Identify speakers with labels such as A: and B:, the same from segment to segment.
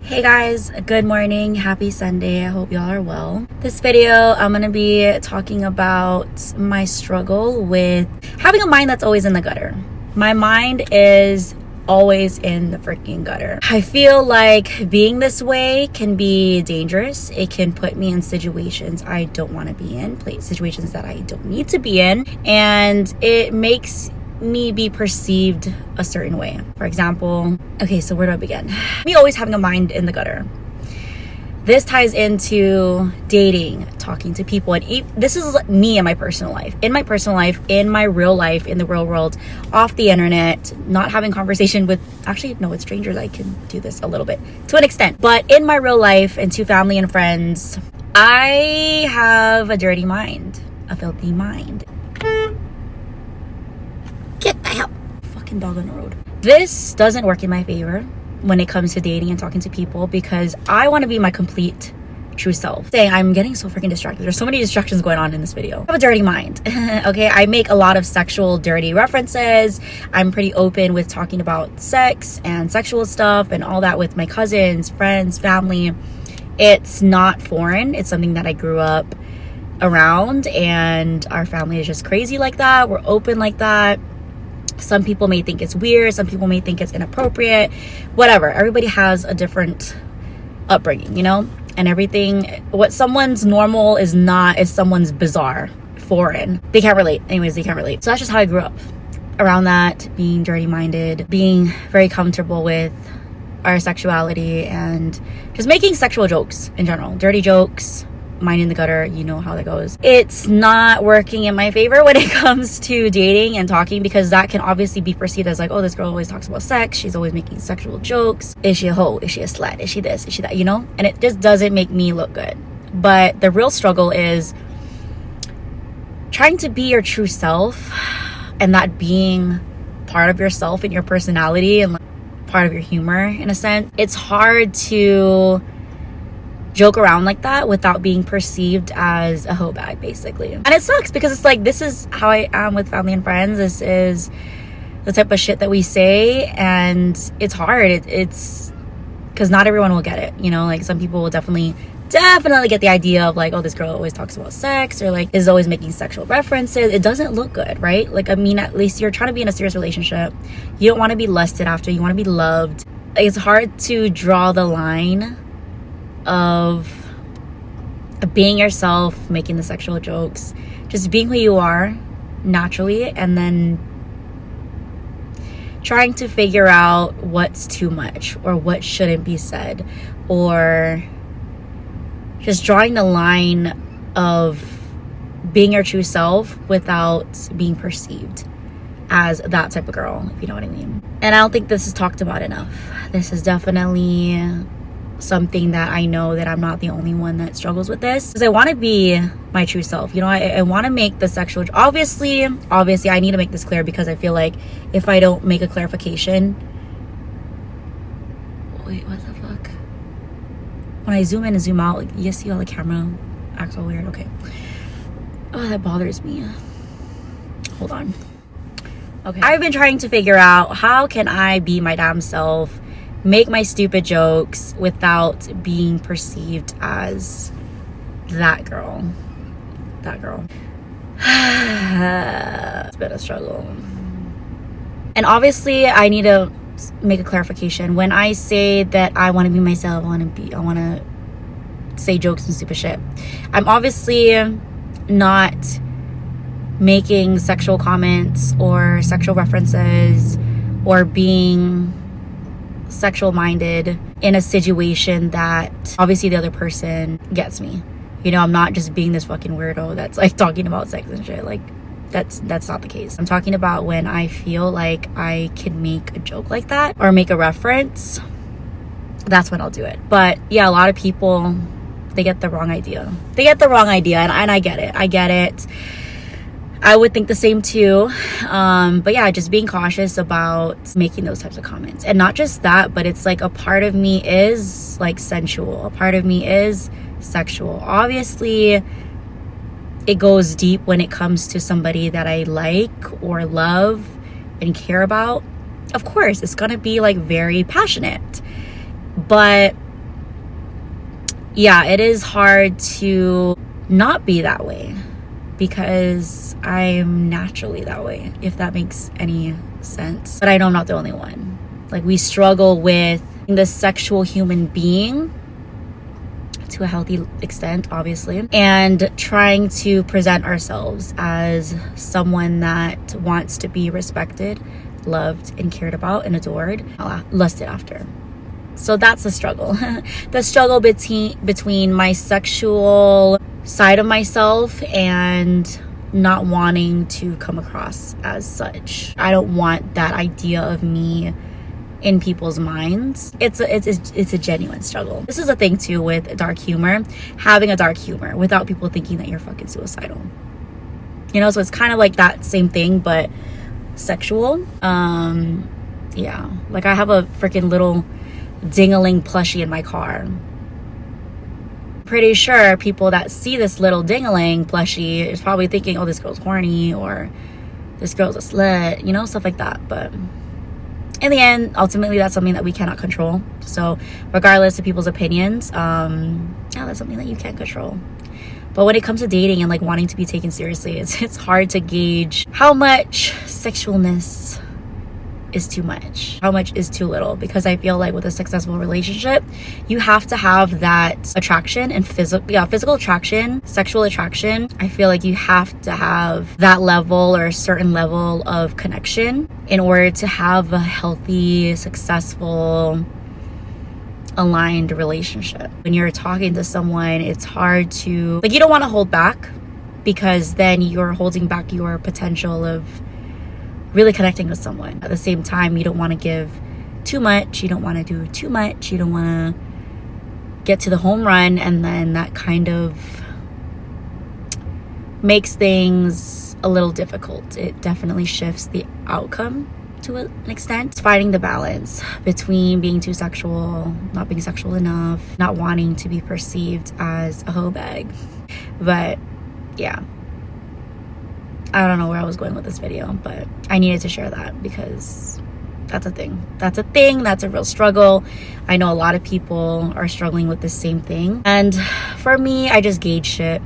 A: Hey guys, good morning, happy Sunday. I hope y'all are well. This video, I'm gonna be talking about my struggle with having a mind that's always in the gutter. My mind is always in the freaking gutter. I feel like being this way can be dangerous. It can put me in situations I don't want to be in, situations that I don't need to be in, and it makes me be perceived a certain way. For example, okay, so where do I begin? Me always having a mind in the gutter. This ties into dating, talking to people, and this is me in my personal life. In my personal life, in my real life, in the real world, off the internet, not having conversation with, actually, no, with strangers, I can do this a little bit, to an extent. But in my real life, and to family and friends, I have a dirty mind, a filthy mind. Get the hell, fucking dog on the road. This doesn't work in my favor when it comes to dating and talking to people, because I want to be my complete true self. Dang, I'm getting so freaking distracted. There's so many distractions going on in this video. I have a dirty mind. Okay, I make a lot of sexual dirty references. I'm pretty open with talking about sex and sexual stuff and all that with my cousins, friends, family. It's not foreign. It's something that I grew up around, and our family is just crazy like that. We're open like that. Some people may think it's weird. Some people may think it's inappropriate. Whatever. Everybody has a different upbringing, you know? And everything, what someone's normal is not, is someone's bizarre, foreign. They can't relate. Anyways, they can't relate. So that's just how I grew up. Around that, being dirty-minded, being very comfortable with our sexuality, and just making sexual jokes in general. Dirty jokes. Mind in the gutter, you know how that goes. It's not working in my favor when it comes to dating and talking, because that can obviously be perceived as like, oh, this girl always talks about sex, she's always making sexual jokes. Is she a hoe? Is she a slut? Is she this? Is she that? You know? And it just doesn't make me look good. But the real struggle is trying to be your true self, and that being part of yourself and your personality and like part of your humor in a sense. It's hard to joke around like that without being perceived as a hoe bag, basically. And it sucks, because it's like, this is how I am with family and friends. This is the type of shit that we say, and it's hard. It's because not everyone will get it, you know? Like, some people will definitely get the idea of like, oh, this girl always talks about sex, or like is always making sexual references. It doesn't look good, right? Like, I mean, at least you're trying to be in a serious relationship. You don't want to be lusted after. You want to be loved. It's hard to draw the line of being yourself, making the sexual jokes, just being who you are naturally, and then trying to figure out what's too much or what shouldn't be said, or just drawing the line of being your true self without being perceived as that type of girl, if you know what I mean. And I don't think this is talked about enough. This is definitely something that I know that I'm not the only one that struggles with this, because I want to be my true self. You know, I want to make the sexual, obviously I need to make this clear, because I feel like if I don't make a clarification, wait, what the fuck? When I zoom in and zoom out, like, you see how the camera acts all weird. Okay. Oh, that bothers me. Hold on. Okay. I've been trying to figure out, how can I be my damn self, make my stupid jokes without being perceived as that girl. It's been a struggle. And obviously I need to make a clarification. When I say that I want to be myself, I want to say jokes and stupid shit, I'm obviously not making sexual comments or sexual references or being sexual minded in a situation that obviously the other person gets me. You know, I'm not just being this fucking weirdo that's like talking about sex and shit. Like, that's not the case. I'm talking about when I feel like I can make a joke like that or make a reference, that's when I'll do it. But yeah, a lot of people, they get the wrong idea. And I get it. I would think the same too. But yeah, just being cautious about making those types of comments. And not just that, but it's like, a part of me is like sensual. A part of me is sexual. Obviously, it goes deep when it comes to somebody that I like or love and care about. Of course, it's gonna be like very passionate. But yeah, it is hard to not be that way because I'm naturally that way, if that makes any sense. But I know I'm not the only one. Like, we struggle with the sexual human being to a healthy extent, obviously, and trying to present ourselves as someone that wants to be respected, loved, and cared about, and adored, lusted after. So that's the struggle. The struggle between my sexual side of myself and not wanting to come across as such. I don't want that idea of me in people's minds. It's a genuine struggle. This is a thing too with dark humor, having a dark humor without people thinking that you're fucking suicidal. You know, so it's kind of like that same thing, but sexual. Yeah, like I have a freaking little ding-a-ling plushie in my car. Pretty sure people that see this little ding-a-ling plushie is probably thinking, oh, this girl's horny, or this girl's a slut, you know, stuff like that. But in the end, ultimately, that's something that we cannot control. So regardless of people's opinions, yeah, that's something that you can't control. But when it comes to dating and like wanting to be taken seriously, it's hard to gauge how much sexualness is too much, how much is too little, because I feel like with a successful relationship, you have to have that attraction and physical attraction, sexual attraction. I feel like you have to have that level or a certain level of connection in order to have a healthy, successful, aligned relationship. When you're talking to someone, it's hard to, like, you don't want to hold back, because then you're holding back your potential of really connecting with someone. At the same time, you don't want to give too much, you don't want to do too much, you don't want to get to the home run, and then that kind of makes things a little difficult. It definitely shifts the outcome to an extent. It's finding the balance between being too sexual, not being sexual enough, not wanting to be perceived as a hoe bag. But yeah, I don't know where I was going with this video, but I needed to share that because that's a thing. That's a real struggle. I know a lot of people are struggling with the same thing. And for me, I just gauge shit,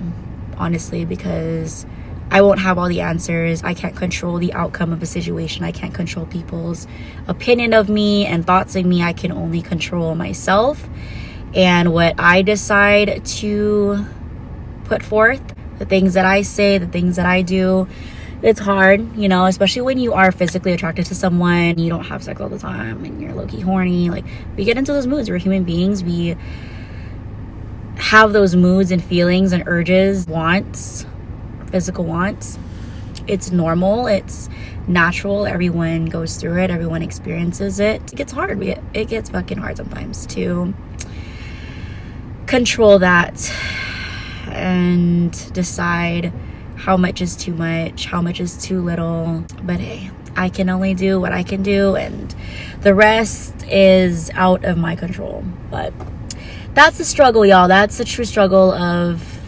A: honestly, because I won't have all the answers. I can't control the outcome of a situation. I can't control people's opinion of me and thoughts of me. I can only control myself and what I decide to put forth. The things that I say, the things that I do. It's hard, you know, especially when you are physically attracted to someone, you don't have sex all the time and you're low-key horny. Like, we get into those moods. We're human beings. We have those moods and feelings and urges, wants, physical wants. It's normal. It's natural. Everyone goes through it. Everyone experiences it. It gets hard. It gets fucking hard sometimes to control that and decide how much is too much, how much is too little. But hey, I can only do what I can do, and the rest is out of my control. But that's the struggle, y'all. That's the true struggle of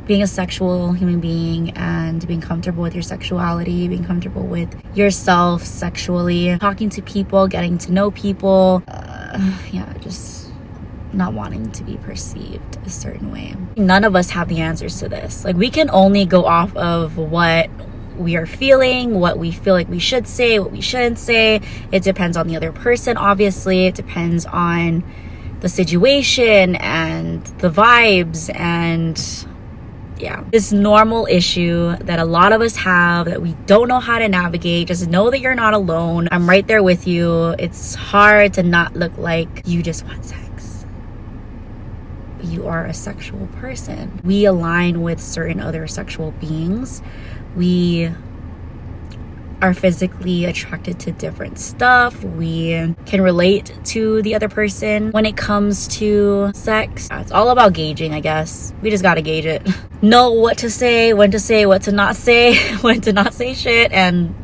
A: being a sexual human being and being comfortable with your sexuality, being comfortable with yourself sexually, talking to people, getting to know people. Yeah, just not wanting to be perceived a certain way. None of us have the answers to this. Like, we can only go off of what we are feeling, what we feel like we should say, what we shouldn't say. It depends on the other person, obviously. It depends on the situation and the vibes, and yeah, this normal issue that a lot of us have that we don't know how to navigate. Just know that you're not alone. I'm right there with you. It's hard to not look like you just want sex. You are a sexual person. We align with certain other sexual beings. We are physically attracted to different stuff. We can relate to the other person when it comes to sex. It's all about gauging, I guess. We just gotta gauge it. Know what to say, what to not say, when to not say shit. And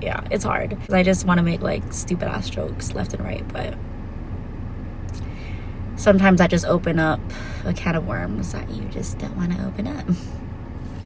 A: yeah, it's hard because I just want to make like stupid ass jokes left and right, but sometimes I just open up a can of worms that you just don't want to open up.